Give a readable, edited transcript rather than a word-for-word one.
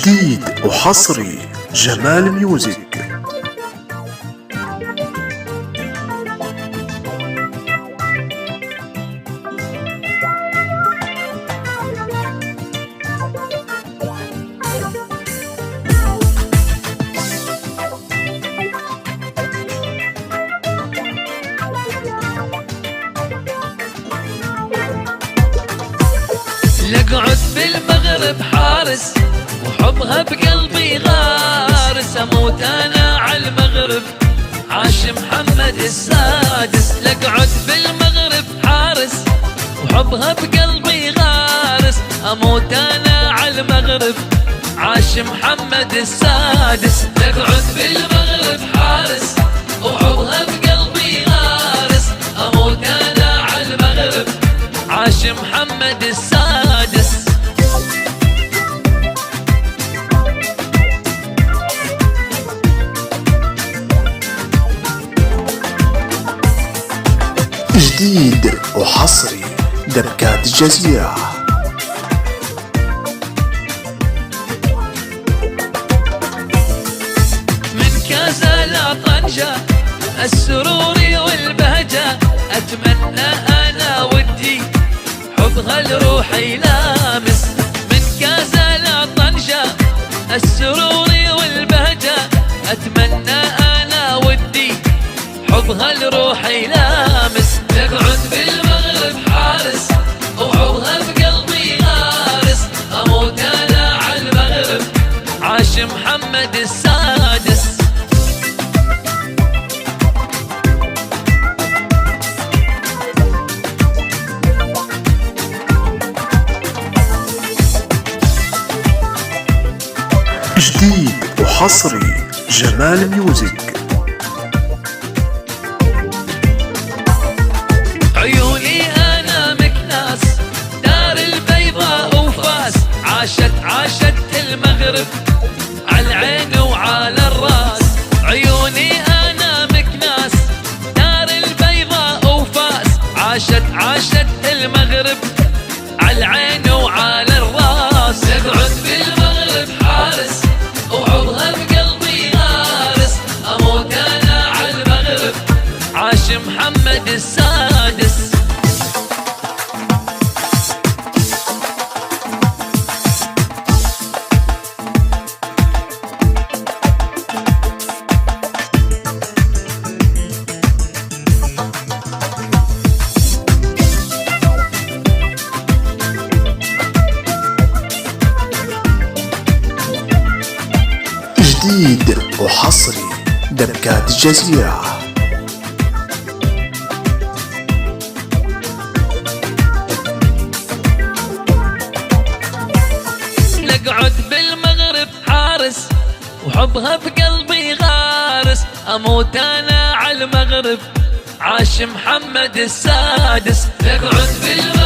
جديد وحصري جمال ميوزك. لقعد بالمغرب حارس وحبها بقلبي غارس، اموت انا على المغرب عاش محمد السادس. لقعد بالمغرب حارس وحبها بقلبي غارس، اموت انا على المغرب عاش محمد السادس. لقعد بالمغرب حارس وحبها بقلبي غارس، اموت انا على المغرب عاش محمد السادس. جديد وحصري دبكات الجزيرة. من كازا لا طنجة السرور والبهجة، أتمنى أنا ودي حبها لروحي لامس. من كازا لا طنجة السرور والبهجة، أتمنى أنا ودي حبها لروحي لامس. تقعد بالمغرب حارس وحبها بقلبي غارس، أموت أنا على المغرب عاش محمد السادس. جديد وحصري جمال ميوزك. عيوني انا مكناس دار البيضاء وفاس، عاشت المغرب على العين وعلى الراس. عيوني انا مكناس دار البيضاء وفاس، عاشت المغرب على العين وعلى الراس. تقعد بالمغرب حارس وحبها بقلبي غارس، اموت انا على المغرب عاش محمد السادس. جديد وحصري دبكات الجزيرة. لقعد بالمغرب حارس وحبها بقلبي غارس، اموت انا على المغرب عاش محمد السادس. لقعد بالمغرب